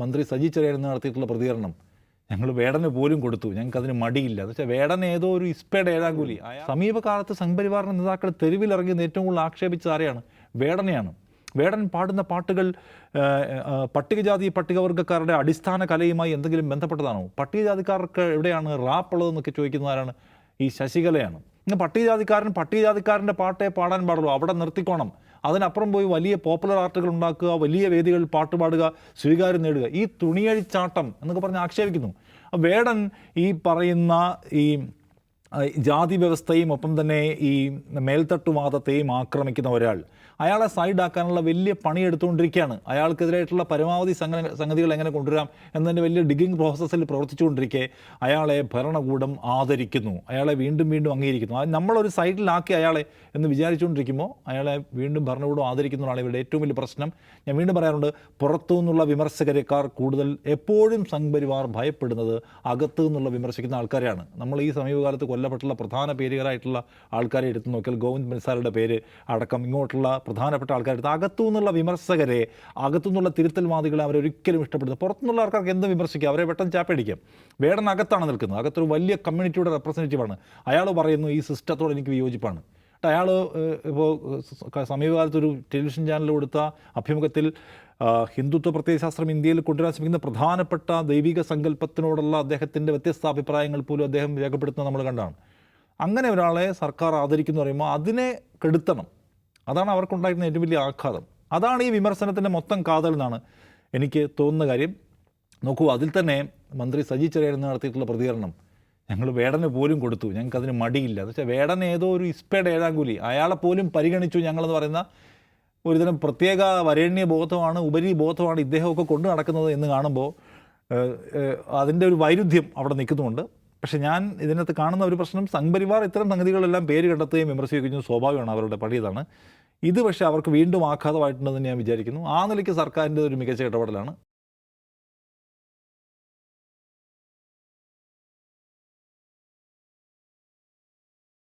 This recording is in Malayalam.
മന്ത്രി സജി ചെറിയാൻ നടത്തിയിട്ടുള്ള പ്രതികരണം ഞങ്ങൾ വേടന് പോലും കൊടുത്തു, ഞങ്ങൾക്കതിന് മടിയില്ല എന്ന് വെച്ചാൽ വേടൻ ഏതോ ഒരു ഇസ്പയുടെ ഏഴാങ്കൂലി. സമീപകാലത്ത് സംഘപരിവാറിൻ്റെ നേതാക്കൾ തെരുവിലിറങ്ങി ഏറ്റവും കൂടുതൽ ആക്ഷേപിച്ച ആരെയാണ്? വേടനെയാണ്. വേടൻ പാടുന്ന പാട്ടുകൾ പട്ടികജാതി പട്ടികവർഗ്ഗക്കാരുടെ അടിസ്ഥാന കലയുമായി എന്തെങ്കിലും ബന്ധപ്പെട്ടതാണോ? പട്ടികജാതിക്കാർക്ക് എവിടെയാണ് റാപ്പ് ഉള്ളതെന്നൊക്കെ ചോദിക്കുന്ന ആരാണ്? ഈ ശശികലയാണ്. ഇന്ന് പട്ടികജാതിക്കാരൻ്റെ പാട്ടേ പാടാൻ പാടുള്ളൂ, അവിടെ നിർത്തിക്കോണം. അതിനപ്പുറം പോയി വലിയ പോപ്പുലർ ആർട്ടുകൾ ഉണ്ടാക്കുക, വലിയ വേദികളിൽ പാട്ട് പാടുക, സ്വീകാര്യം നേടുക, ഈ തുണിയഴിച്ചാട്ടം എന്നൊക്കെ പറഞ്ഞ് ആക്ഷേപിക്കുന്നു. വേടൻ ഈ പറയുന്ന ഈ ജാതി വ്യവസ്ഥയും ഒപ്പം തന്നെ ഈ മേൽത്തട്ടുവാദത്തെയും ആക്രമിക്കുന്ന ഒരാൾ അയാളെ സൈഡാക്കാനുള്ള വലിയ പണിയെടുത്തുകൊണ്ടിരിക്കുകയാണ്. അയാൾക്കെതിരായിട്ടുള്ള പരമാവധി സംഗതികൾ എങ്ങനെ കൊണ്ടുവരാം എന്നതിൻ്റെ വലിയ ഡിഗിങ് പ്രോസസ്സിൽ പ്രവർത്തിച്ചുകൊണ്ടിരിക്കെ അയാളെ ഭരണകൂടം ആദരിക്കുന്നു, അയാളെ വീണ്ടും വീണ്ടും അംഗീകരിക്കുന്നു. അത് നമ്മളൊരു സൈഡിലാക്കി അയാളെ എന്ന് വിചാരിച്ചുകൊണ്ടിരിക്കുമ്പോൾ അയാളെ വീണ്ടും ഭരണകൂടം ആദരിക്കുന്നതാണ് ഇവരുടെ ഏറ്റവും വലിയ പ്രശ്നം. ഞാൻ വീണ്ടും പറയാറുണ്ട്, പുറത്തു നിന്നുള്ള വിമർശകരെക്കാർ കൂടുതൽ എപ്പോഴും സംഘപരിവാർ ഭയപ്പെടുന്നത് അകത്തു നിന്നുള്ള വിമർശിക്കുന്ന ആൾക്കാരെയാണ്. നമ്മൾ ഈ സമീപകാലത്ത് കൊല്ലപ്പെട്ടുള്ള പ്രധാന പേരുകളായിട്ടുള്ള ആൾക്കാരെ എടുത്തു നോക്കിയാൽ ഗോവിന്ദ് ബൻസാലിയുടെ പേര് അടക്കം ഇങ്ങോട്ടുള്ള പ്രധാനപ്പെട്ട ആൾക്കാരെടുത്ത് അകത്തു നിന്നുള്ള വിമർശകരെ, അകത്തു നിന്നുള്ള തിരുത്തൽവാദികളെ അവരൊരിക്കലും ഇഷ്ടപ്പെടുന്നത്. പുറത്തുനിന്നുള്ള ആൾക്കാർക്ക് എന്ത് വിമർശിക്കാം, അവരെ പെട്ടെന്ന് ചാപ്പടിക്കാം. വേടൻ അകത്താണ് നിൽക്കുന്നത്, അകത്തൊരു വലിയ കമ്മ്യൂണിറ്റിയുടെ റെപ്രസെൻറ്റേറ്റീവാണ്. അയാൾ പറയുന്നു ഈ സിസ്റ്റത്തോട് എനിക്ക് വിയോജിപ്പാണ്. അയാൾ ഇപ്പോൾ സമീപകാലത്തൊരു ടെലിവിഷൻ ചാനൽ കൊടുത്ത അഭിമുഖത്തിൽ ഹിന്ദുത്വ പ്രത്യയശാസ്ത്രം ഇന്ത്യയിൽ കൊണ്ടുവരാൻ ശ്രമിക്കുന്ന പ്രധാനപ്പെട്ട ദൈവിക സങ്കല്പത്തിനോടുള്ള അദ്ദേഹത്തിൻ്റെ വ്യത്യസ്ത അഭിപ്രായങ്ങൾ പോലും അദ്ദേഹം രേഖപ്പെടുത്തുന്നത് നമ്മൾ കണ്ടാണ്. അങ്ങനെ ഒരാളെ സർക്കാർ ആദരിക്കുന്നു പറയുമ്പോൾ അതിനെ കെടുത്തണം. അതാണ് അവർക്കുണ്ടായിരുന്ന ഏറ്റവും വലിയ ആഘാതം. അതാണ് ഈ വിമർശനത്തിൻ്റെ മൊത്തം കാതൽ എന്നാണ് എനിക്ക് തോന്നുന്ന കാര്യം. നോക്കൂ, അതിൽ തന്നെ മന്ത്രി സജി ചെറിയാൻ നടത്തിയിട്ടുള്ള പ്രതികരണം ഞങ്ങൾ വേടന് പോലും കൊടുത്തു, ഞങ്ങൾക്കതിന് മടിയില്ല എന്ന് വെച്ചാൽ വേടൻ ഏതോ ഒരു ഇസ്പയുടെ ഏഴാങ്കൂലി, അയാളെ പോലും പരിഗണിച്ചു ഞങ്ങളെന്ന് പറയുന്ന ഒരുതരം പ്രത്യേക വരേണ്യ ബോധമാണ്, ഉപരി ബോധമാണ് ഇദ്ദേഹമൊക്കെ കൊണ്ടു നടക്കുന്നത് എന്ന് കാണുമ്പോൾ അതിൻ്റെ ഒരു വൈരുദ്ധ്യം അവിടെ നിൽക്കുന്നുണ്ട്. പക്ഷേ ഞാൻ ഇതിനകത്ത് കാണുന്ന ഒരു പ്രശ്നം, സംഘപരിവാർ ഇത്തരം സംഗതികളെല്ലാം പേര് കണ്ടെത്തുകയും വിമർശിക്കുകയും സ്വാഭാവികമാണ്, അവരുടെ പണിയതാണ് ഇത്. പക്ഷേ അവർക്ക് വീണ്ടും ആഘാതമായിട്ടുണ്ടെന്ന് ഞാൻ വിചാരിക്കുന്നു. ആ നിലയ്ക്ക് സർക്കാരിൻ്റെ ഒരു മികച്ച ഇടപെടലാണ്.